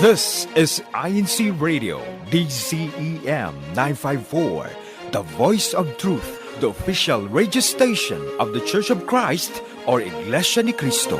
S1: This is INC Radio, DCEM 954, the voice of truth, the official radio station of the Church of Christ, or Iglesia ni Cristo.